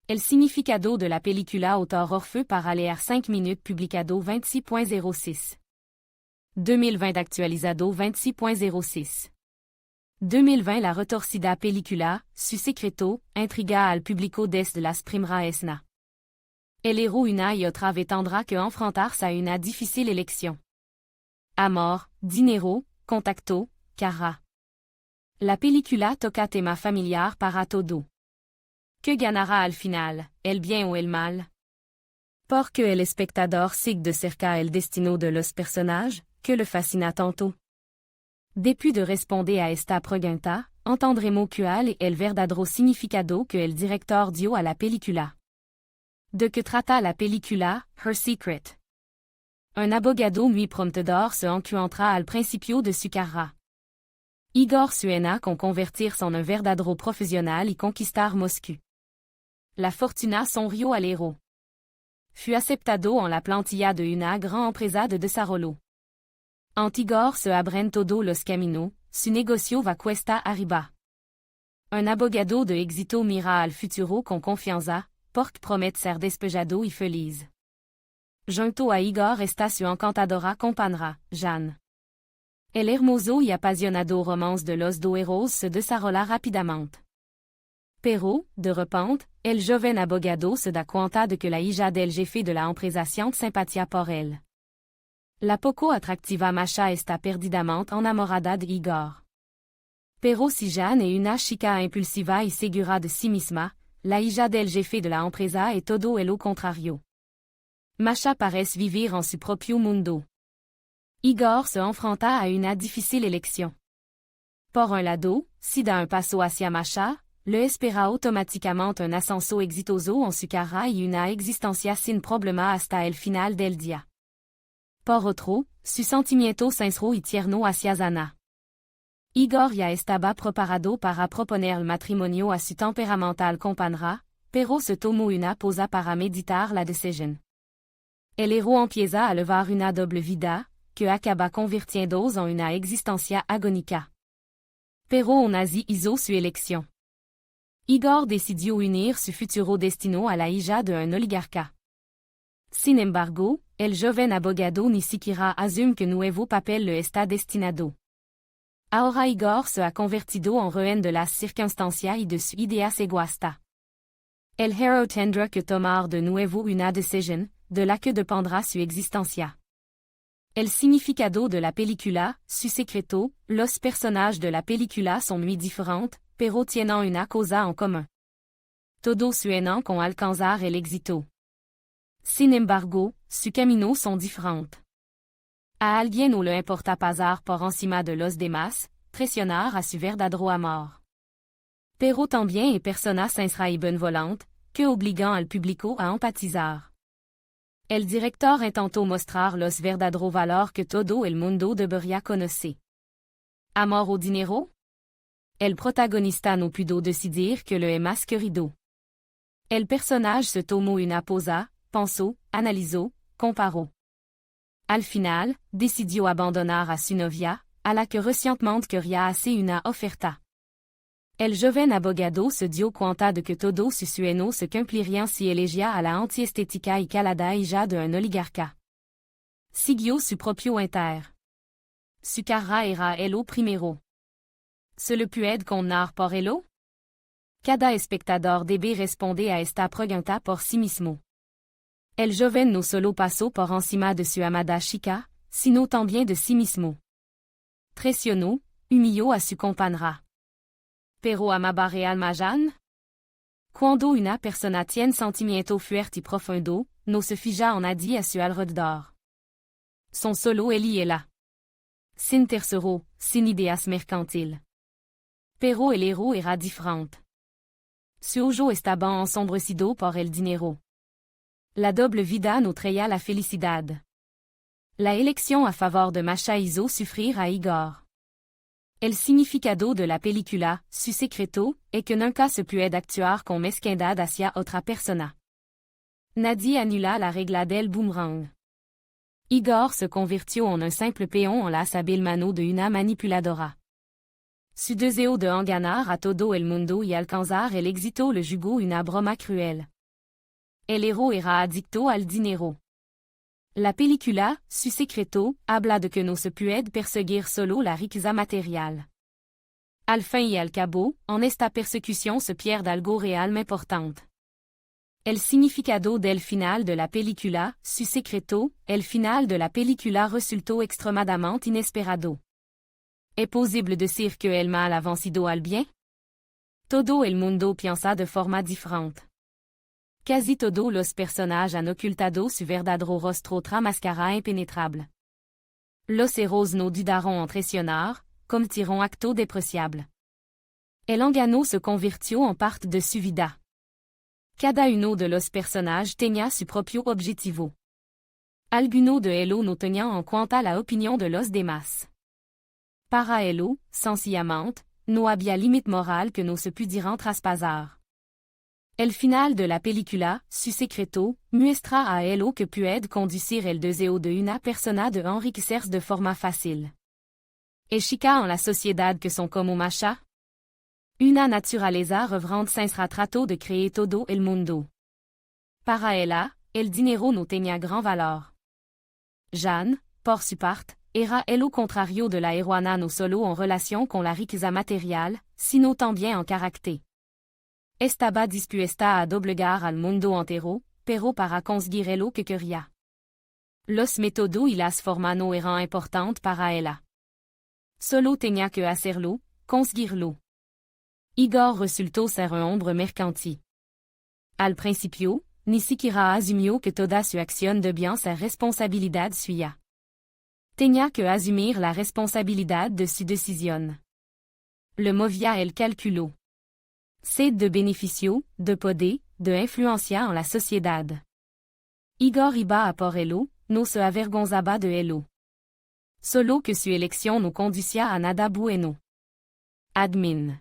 El significado de la película autor Orfeu para leer 5 minutes publicado 26.06. 2020 actualizado 26.06. 2020 la retorcida película, su secreto, intriga al público desde las primeras escenas. El héros una y otra vez tendrá que enfrentarse a una difícil elección. Amor, dinero, contacto, carrera. La película toca tema familiar para todo. ¿Qué ganará al final, el bien o el mal? Porque el espectador sigue de cerca el destino de los personajes, que le fascina tanto. Depuis de responder a esta pregunta, entendremos cuál es el verdadero significado que el director dio a la película. ¿De qué trata la película, Her Secret? Un abogado muy prometedor se encuentra al principio de su carrera. Igor sueña con convertirse en un verdadero profesional y conquistar Moscú. La fortuna sonrió al héros. Fut aceptado en la plantilla de una gran empresa de desarrollo. Igor se abren todo los caminos, su negocio va cuesta arriba. Un abogado de éxito mira al futuro con confianza, porque promete ser despejado y feliz. Junto a Igor está su encantadora compañera, Jeanne. El hermoso y apasionado romance de los dos héroes se desarrolla rápidamente. Pero, de repente, el joven abogado se da cuenta de que la hija del jefe de la empresa siente simpatía por él. La poco atractiva Masha está perdidamente enamorada de Igor. Pero si Jeanne es una chica impulsiva y segura de sí misma, la hija del jefe de la empresa es todo lo contrario. Masha parece vivir en su propio mundo. Igor se enfrenta a una difícil elección. Por un lado, si da un paso hacia Masha, le espera automáticamente un ascenso exitoso en su carrera y una existencia sin problema hasta el final del día. Por otro, su sentimiento sincero y tierno hacia Zana. Igor ya estaba preparado para proponer el matrimonio a su temperamental compañera, pero se tomó una pausa para meditar la decisión. El héros empieza a llevar una doble vida, que acaba convirtiéndose en una existencia agónica. Pero aún así hizo su elección. Igor decidió unir su futuro destino a la hija de un oligarca. Sin embargo, el joven abogado ni siquiera asume que nuevo papel le está destinado. Ahora Igor se ha convertido en rehén de las circunstancias y de su ideas egoísta. El héroe tendrá que tomar de nuevo una decisión, de la que dependrá su existencia. El significado de la película, su secreto, los personajes de la película son muy diferentes, pero tienen una cosa en común. Todos sueñan con alcanzar el éxito. Sin embargo, sus caminos son diferentes. A alguien no le importa pasar por encima de los demás, presionar a su verdadero amor. Pero también hay personas sinceras y benevolentes, que obligan al público a empatizar. El director intentó mostrar los verdaderos valores que todo el mundo debería conocer. Amor o dinero? El protagonista no pudo decidir que lo es más querido. El personaje se tomó una pausa, pensó, analizó, comparó. Al final, decidió abandonar a su novia, a la que recientemente quería hacer una oferta. El joven abogado se dio cuenta de que todos sus sueños se cumplirían si elegía a la antiestética y calada hija de un oligarca. Siguió su propio inter. Su carrera era el primero. ¿Se le puede condenar por ello? Cada espectador debe responder a esta pregunta por sí mismo. El joven no solo pasó por encima de su amada chica, sino también de sí mismo. Traicionó, humilló a su compañera. Pero amaba realmente Jeanne? Cuando una persona tiene sentimiento fuerte y profundo, no se fija en nadie a su alrededor. Son solo él y ella. Sin tercero, sin ideas mercantiles. Pero el héroe era diferente. Su ojo estaba ensombrecido por el dinero. La doble vida no traía la felicidad. La elección a favor de Masha hizo sufrir a Igor. El significado de la película, su secreto, es que nunca se puede actuar con mezquindad hacia otra persona. Nadie anula la regla del boomerang. Igor se convirtió en un simple peón en las hábiles manos de una manipuladora. Su deseo de engañar a todo el mundo y alcanzar el éxito le jugó una broma cruel. El héros era adicto al dinero. La película, su secreto, habla de que no se puede perseguir solo la riqueza material. Al fin y al cabo, en esta persecución se pierde algo realmente importante. El significado del final de la película, su secreto, el final de la película resultó extremadamente inesperado. ¿Es posible decir que el mal ha vencido al bien? Todo el mundo piensa de forma diferente. Casi todos los personajes han ocultado su verdadero rostro tras máscara impenetrable. Los héros no dudaron en traicionar, cometieron acto despreciable. El engano se convirtió en parte de su vida. Cada uno de los personajes tenía su propio objetivo. Alguno de ellos no tenían en cuenta la opinión de los demás. Para ellos, sencillamente, no había límite moral que no se pudieran traspasar. El final de la película, su secreto, muestra a ellos que puede conducir el deseo de una persona de enriquecerse de forma fácil. ¿Es chica en la sociedad que son como Masha? Una naturaleza reverente se trató de creer todo el mundo. Para ella, el dinero no tenía gran valor. Jeanne, por su parte, era el contrario de la heroína no solo en relación con la riqueza material, sino también en carácter. Estaba dispuesta a doblegar al mundo entero, pero para conseguir lo que quería. Los métodos y las formas no eran importantes para ella. Solo tenía que hacerlo, conseguirlo. Igor resultó ser un hombre mercantil. Al principio, ni siquiera asumió que toda su acción debía ser responsabilidad suya. Tenía que asumir la responsabilidad de su decisión. Le movía el cálculo. Sed de beneficio, de poder, de influencia en la sociedad. Igor iba a por ello, no se avergonzaba de ello. Solo que su elección no conducía a nada bueno. Admin.